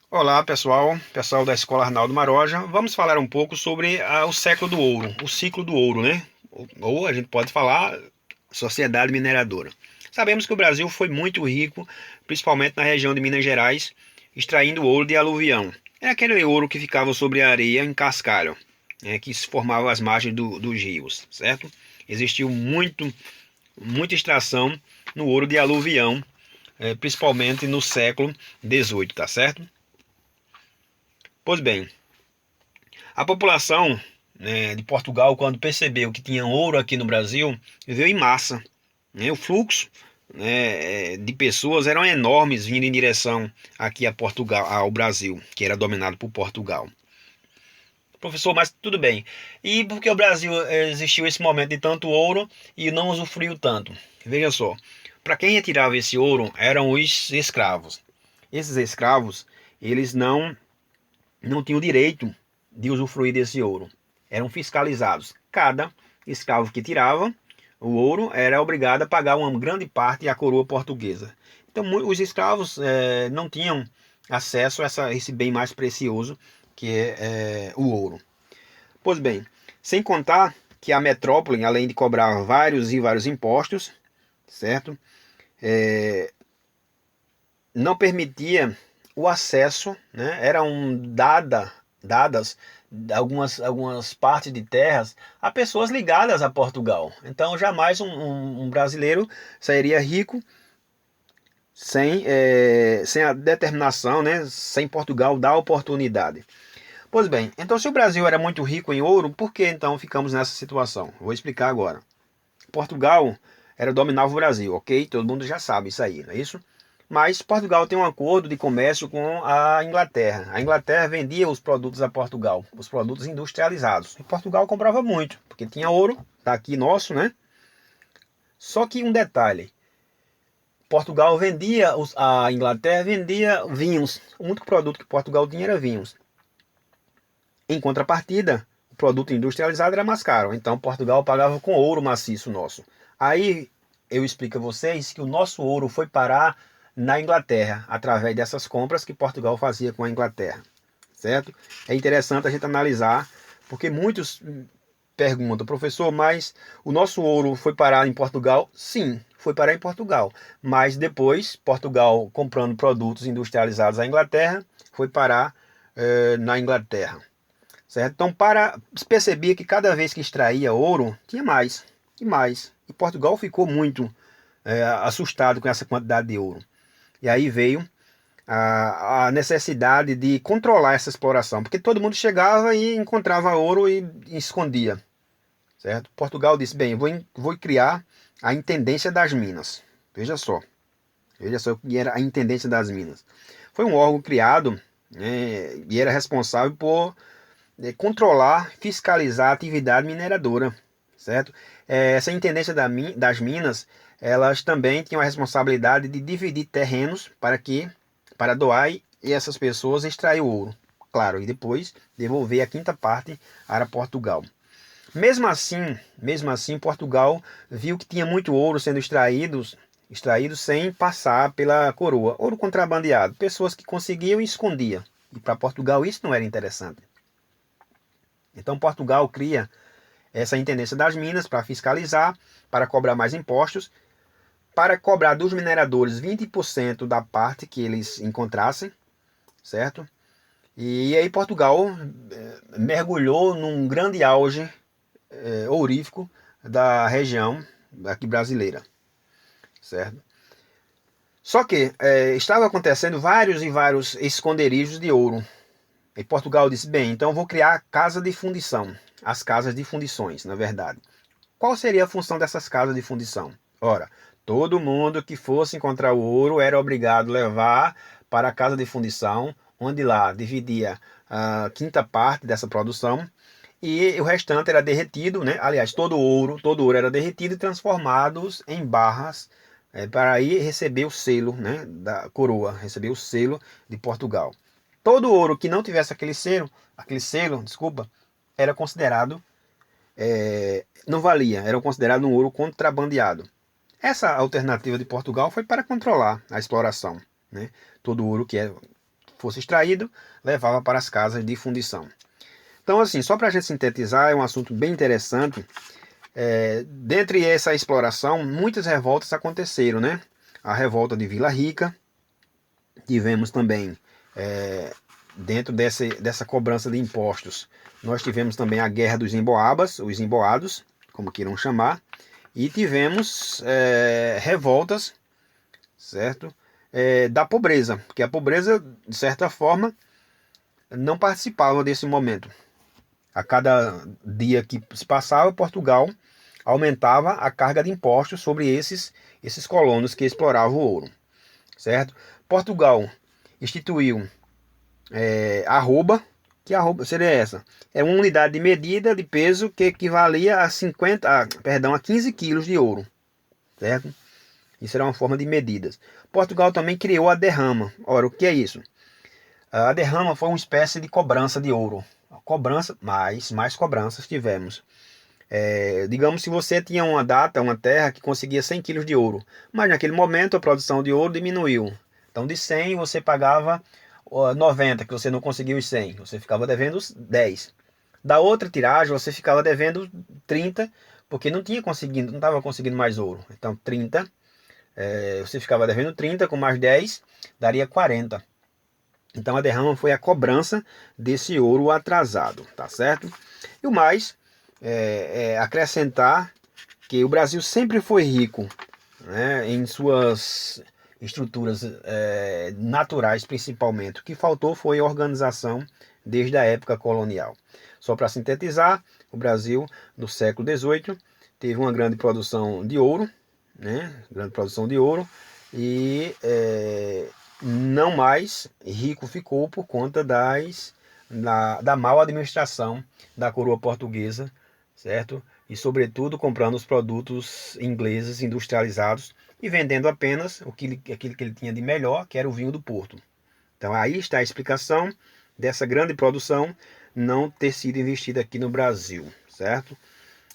Olá pessoal da Escola Arnaldo Maroja. Vamos falar um pouco sobre o século do ouro, o ciclo do ouro, né? Ou a gente pode falar sociedade mineradora. Sabemos que o Brasil foi muito rico, principalmente na região de Minas Gerais, extraindo ouro de aluvião. É aquele ouro que ficava sobre a areia em cascalho, né, que se formava às margens dos rios, certo? Existiu muita extração no ouro de aluvião, principalmente no século XVIII, tá certo? Pois bem, a população, né, de Portugal, quando percebeu que tinha ouro aqui no Brasil, veio em massa, né? O fluxo, né, de pessoas eram enormes vindo em direção aqui a Portugal, ao Brasil, que era dominado por Portugal. Professor, mas tudo bem. E por que o Brasil existiu esse momento de tanto ouro e não usufruiu tanto? Veja só, para quem retirava esse ouro eram os escravos. Esses escravos, eles não tinham direito de usufruir desse ouro. Eram fiscalizados. Cada escravo que tirava o ouro era obrigado a pagar uma grande parte à coroa portuguesa. Então, os escravos não tinham acesso a esse bem mais precioso que é o ouro. Pois bem, sem contar que a metrópole, além de cobrar vários e vários impostos, certo? Não permitia o acesso, né? Eram dadas algumas partes de terras a pessoas ligadas a Portugal. Então jamais um brasileiro sairia rico sem a determinação, né? Sem Portugal dar oportunidade. Pois bem, então se o Brasil era muito rico em ouro, por que então ficamos nessa situação? Vou explicar agora. Portugal dominava o Brasil, ok? Todo mundo já sabe isso aí, não é isso? Mas Portugal tem um acordo de comércio com a Inglaterra. A Inglaterra vendia os produtos a Portugal, os produtos industrializados. E Portugal comprava muito, porque tinha ouro, tá aqui nosso, né? Só que um detalhe, Portugal vendia, a Inglaterra vendia vinhos. O único produto que Portugal tinha era vinhos. Em contrapartida, o produto industrializado era mais caro. Então Portugal pagava com ouro maciço nosso. Aí eu explico a vocês que o nosso ouro foi parar na Inglaterra, através dessas compras que Portugal fazia com a Inglaterra, certo? É interessante a gente analisar, porque muitos perguntam, professor, mas o nosso ouro foi parar em Portugal? Sim, foi parar em Portugal. Mas depois, Portugal comprando produtos industrializados à Inglaterra, foi parar na Inglaterra, certo? Então, para perceber que cada vez que extraía ouro, tinha mais e mais. E Portugal ficou muito assustado com essa quantidade de ouro. E aí veio a necessidade de controlar essa exploração, porque todo mundo chegava e encontrava ouro e escondia, certo? Portugal disse, bem, vou criar a Intendência das Minas. Veja só o que era a Intendência das Minas. Foi um órgão criado, né, e era responsável por controlar, fiscalizar a atividade mineradora, certo? Essa Intendência das Minas, elas também tinham a responsabilidade de dividir terrenos para doar e essas pessoas extrair o ouro, claro, e depois devolver a quinta parte para Portugal. Mesmo assim, Portugal viu que tinha muito ouro sendo extraído sem passar pela coroa, ouro contrabandeado, pessoas que conseguiam e escondiam. E para Portugal isso não era interessante. Então Portugal cria essa Intendência das Minas para fiscalizar, para cobrar mais impostos, para cobrar dos mineradores 20% da parte que eles encontrassem, certo? E aí Portugal mergulhou num grande auge ourífico da região aqui brasileira, certo? Só que estava acontecendo vários e vários esconderijos de ouro. E Portugal disse, bem, então vou criar a casa de fundição, as casas de fundições, na verdade. Qual seria a função dessas casas de fundição? Ora, todo mundo que fosse encontrar o ouro era obrigado a levar para a casa de fundição, onde lá dividia a quinta parte dessa produção e o restante era derretido, né? Aliás, todo ouro era derretido e transformados em barras para aí receber o selo, né, da coroa, receber o selo de Portugal. Todo ouro que não tivesse aquele selo, desculpa, era considerado não valia, era considerado um ouro contrabandeado. Essa alternativa de Portugal foi para controlar a exploração, né? Todo ouro que fosse extraído, levava para as casas de fundição. Então, assim, só para a gente sintetizar, é um assunto bem interessante. Dentre essa exploração, muitas revoltas aconteceram, né? A revolta de Vila Rica, tivemos também, dentro dessa cobrança de impostos, nós tivemos também a Guerra dos Emboabas, os emboados, como queiram chamar, e tivemos revoltas, certo? Da pobreza, porque a pobreza, de certa forma, não participava desse momento. A cada dia que se passava, Portugal aumentava a carga de impostos sobre esses colonos que exploravam o ouro, certo? Portugal instituiu arroba, que arroba seria essa? É uma unidade de medida de peso que equivalia a 15 quilos de ouro, certo? Isso era uma forma de medidas. Portugal também criou a derrama. Ora, o que é isso? A derrama foi uma espécie de cobrança de ouro. Cobrança, mais cobranças tivemos. Digamos, se você tinha uma terra que conseguia 100 quilos de ouro, mas naquele momento a produção de ouro diminuiu. Então de 100 você pagava 90, que você não conseguiu os 100, você ficava devendo os 10. Da outra tiragem você ficava devendo 30, porque não estava conseguindo mais ouro. Então 30, você ficava devendo 30 com mais 10, daria 40. Então a derrama foi a cobrança desse ouro atrasado, tá certo? E o mais, acrescentar que o Brasil sempre foi rico, né, em suas estruturas naturais principalmente. O que faltou foi organização desde a época colonial. Só para sintetizar, o Brasil no século XVIII teve uma grande produção de ouro, né, grande produção de ouro, e não mais rico ficou por conta da mal administração da coroa portuguesa, certo? E sobretudo comprando os produtos ingleses industrializados e vendendo apenas aquilo que ele tinha de melhor, que era o vinho do Porto. Então aí está a explicação dessa grande produção não ter sido investida aqui no Brasil, certo?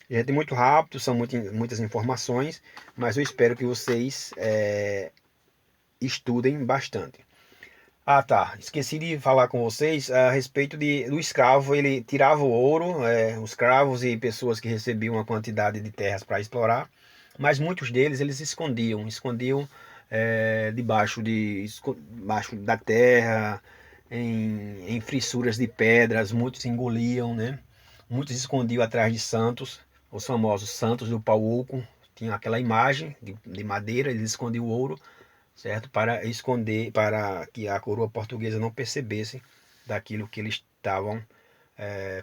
Gente, muito rápido, são muitas informações, mas eu espero que vocês estudem bastante. Ah, tá. Esqueci de falar com vocês a respeito do escravo. Ele tirava o ouro, os escravos e pessoas que recebiam uma quantidade de terras para explorar, mas muitos deles eles escondiam debaixo da terra, em fissuras de pedras. Muitos engoliam, né? Muitos escondiam atrás de santos, os famosos santos do pau oco. Tinha aquela imagem de madeira, eles escondiam o ouro, certo? Para esconder, para que a coroa portuguesa não percebesse daquilo que eles estavam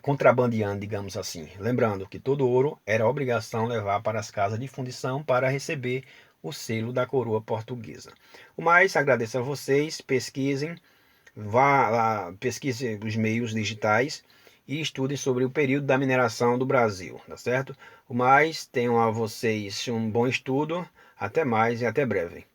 contrabandeando, digamos assim. Lembrando que todo ouro era obrigação levar para as casas de fundição para receber o selo da coroa portuguesa. O mais, agradeço a vocês, pesquisem, vá lá, pesquisem os meios digitais e estudem sobre o período da mineração do Brasil, tá certo? O mais, tenham a vocês um bom estudo, até mais e até breve.